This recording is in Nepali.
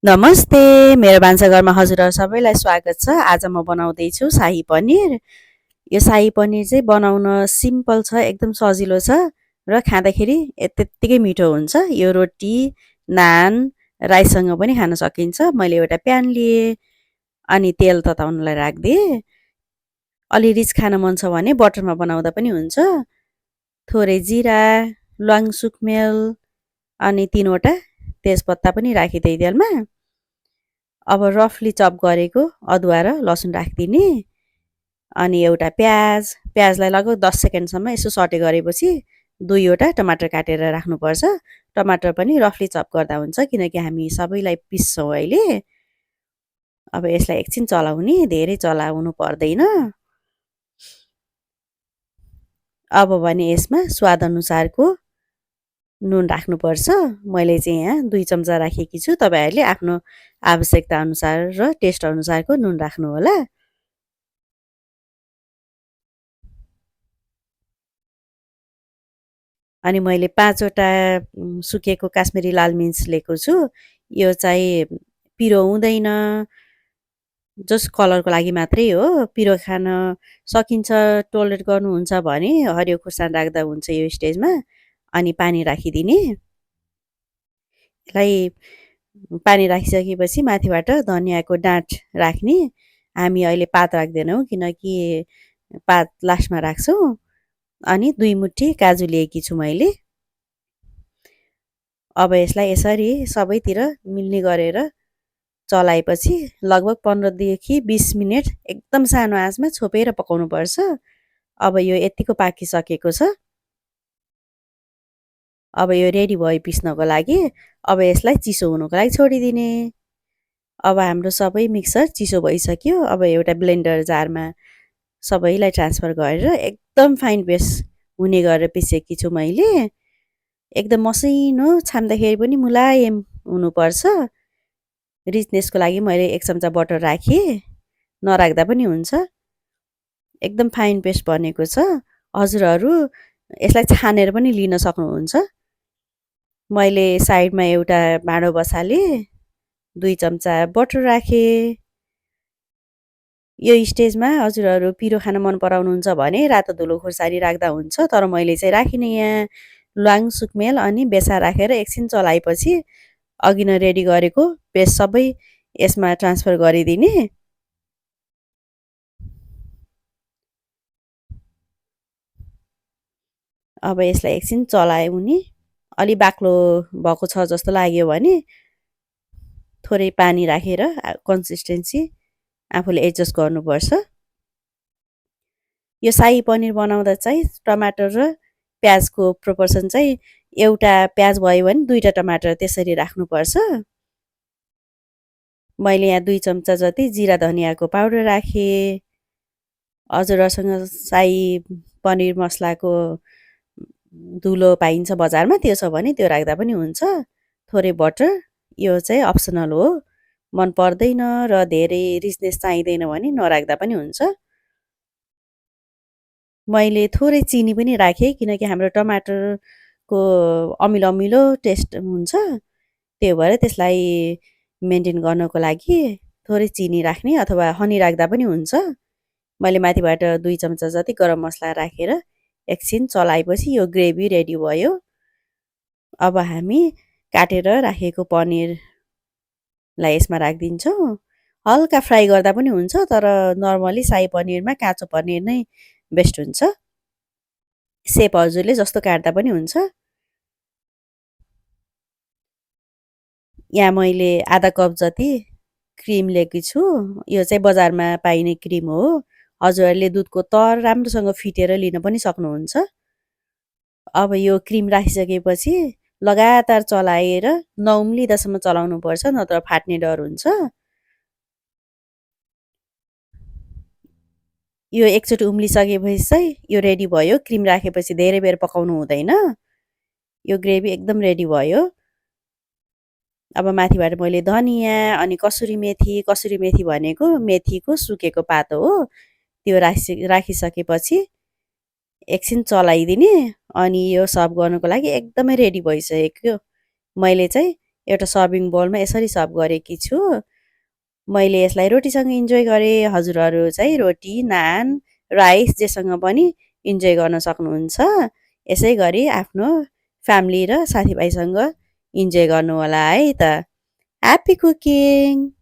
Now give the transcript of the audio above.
नमस्ते, मेरो भान्साघरमा हजुरहरू सबैलाई स्वागत छ। आज म बनाउँदैछु शाही पनिर। यो शाही पनिर चाहिँ बनाउन सिम्पल छ, एकदम सजिलो छ र खाँदाखेरि त्यत्तिकै मिठो हुन्छ। यो रोटी, नान, राइससँग पनि खान सकिन्छ। मैले एउटा प्यान लिएँ अनि तेल तताउनलाई राखिदिएँ। अलि रिच खान मन छ भने बटरमा बनाउँदा पनि हुन्छ। थोरै जिरा, ल्वाङ सुकमेल अनि 3वटा तेजपत्ता पनि राखिदिएँ तेलमा। अब रफली चप गरेको अदुवा र लसुन राखिदिने अनि एउटा प्याजलाई लगभग 10 सेकेन्डसम्म यसो सटे गरेपछि 2वटा टमाटर काटेर राख्नुपर्छ। टमाटर पनि रफली चप गर्दा हुन्छ किनकि हामी सबैलाई पिस्छौँ अहिले। अब यसलाई एकछिन चलाउने, धेरै चलाउनु पर्दैन। अब भने यसमा स्वादअनुसारको नुन राख्नुपर्छ। मैले चाहिँ यहाँ 2 चम्चा राखेकी छु। तपाईहरुले आफ्नो आवश्यकता अनुसार र टेस्ट अनुसारको नुन राख्नुहोला। अनि मैले 5वटा सुकेको काश्मिरी लाल मिर्च लिएको छु। यो चाहिँ पिरो हुँदैन, जस्ट कलरको लागि मात्रै हो। पिरो खान सकिन्छ, टोलरेट गर्नुहुन्छ भने हरियो खुर्सानी राख्दा हुन्छ यो स्टेजमा। अनि पानी राखिदिने। यसलाई पानी राखिसकेपछि माथिबाट धनियाको डाँठ राख्ने। हामी अहिले पात राख्दैनौँ किनकि पात लास्टमा राख्छौँ। अनि 2 मुठी काजु लिएकी छु मैले। अब यसलाई यसरी सबैतिर मिल्ने गरेर चलाएपछि लगभग 15 देखि 20 मिनेट एकदम सानो आँचमा छोपेर पकाउनुपर्छ। अब यो यतिको पाकिसकेको छ। अब यो रेडी भयो पिस्नको लागि। अब यसलाई चिसो हुनुको लागि छोडिदिने। अब हाम्रो सबै मिक्सर चिसो भइसक्यो। अब एउटा ब्लेन्डर जारमा सबैलाई ट्रान्सफर गरेर एकदम फाइन पेस्ट हुने गरेर पिसेकी छु मैले। एकदम मसिनो, छाम्दाखेरि पनि मुलायम हुनुपर्छ। रिचनेसको लागि मैले 1 चम्चा बटर राखेँ, नराख्दा पनि हुन्छ। एकदम फाइन पेस्ट बनेको छ। हजुरहरू यसलाई छानेर पनि लिन सक्नुहुन्छ। मैले साइडमा एउटा भाँडो बसालेँ, 2 चम्चा बटर राखेँ। यो स्टेजमा हजुरहरू पिरो खान मन पराउनुहुन्छ भने रातो धुलो खुर्सानी राख्दा हुन्छ, तर मैले चाहिँ राखिनँ यहाँ। ल्वाङ सुकमेल अनि बेसा राखेर एकछिन चलाएपछि अघि नै रेडी गरेको पेस्ट सबै यसमा ट्रान्सफर गरिदिने। अब यसलाई एकछिन चलाउने। अलि बाक्लो भएको छ जस्तो लाग्यो भने थोरै पानी राखेर कन्सिस्टेन्सी आफूले एडजस्ट गर्नुपर्छ। यो शाही पनिर बनाउँदा चाहिँ टमाटर र प्याजको प्रोपोर्सन चाहिँ एउटा प्याज भयो भने 2टा टमाटर त्यसरी राख्नुपर्छ। मैले यहाँ 2 चम्चा जति जिरा धनियाको पाउडर राखेँ। हजुरहरूसँग शाही पनिर मसलाको धुलो पाइन्छ बजारमा, त्यो छ भने त्यो राख्दा पनि हुन्छ। थोरै बटर, यो चाहिँ अप्सनल हो। मन पर्दैन र धेरै रिचनेस चाहिँदैन भने नराख्दा पनि हुन्छ। मैले थोरै चिनी पनि राखेँ किनकि हाम्रो टमाटरको अमिलो अमिलो टेस्ट हुन्छ। त्यही भएर त्यसलाई मेन्टेन गर्नको लागि थोरै चिनी राख्ने अथवा हनी राख्दा पनि हुन्छ। मैले माथिबाट 2 चम्चा जति गरम मसला राखेर एकछिन चलाएपछि यो ग्रेभी रेडी भयो। अब हामी काटेर राखेको पनिरलाई यसमा राखिदिन्छौँ। हल्का फ्राई गर्दा पनि हुन्छ, तर नर्मली शाही पनिरमा काँचो पनिर नै बेस्ट हुन्छ। सेप हजुरले जस्तो काट्दा पनि हुन्छ। यहाँ मैले आधा कप जति क्रिम लिएकी छु। यो चाहिँ बजारमा पाइने क्रिम हो। हजुरहरूले दुधको तर राम्रोसँग फिटेर लिन पनि सक्नुहुन्छ। अब यो क्रिम राखिसकेपछि लगातार चलाएर नउम्लिदासम्म चलाउनुपर्छ, नत्र फाट्ने डर हुन्छ। यो एकचोटि उम्लिसकेपछि चाहिँ यो रेडी भयो। क्रिम राखेपछि धेरै बेर पकाउनु हुँदैन। यो ग्रेभी एकदम रेडी भयो। अब माथिबाट मैले धनिया अनि कसुरी मेथी भनेको मेथीको सुकेको पातो हो, त्यो राखिसकेपछि एकछिन चलाइदिने अनि यो सर्भ गर्नुको लागि एकदमै रेडी भइसक्यो। मैले चाहिँ एउटा सर्भिङ बाउलमा यसरी सर्भ गरेकी छु। मैले यसलाई रोटीसँग इन्जोय गरेँ। हजुरहरू चाहिँ रोटी, नान, राइस जेसँग पनि इन्जोय गर्न सक्नुहुन्छ। यसै गरी आफ्नो फ्यामिली र साथीभाइसँग इन्जोय गर्नुहोला है त। Happy cooking!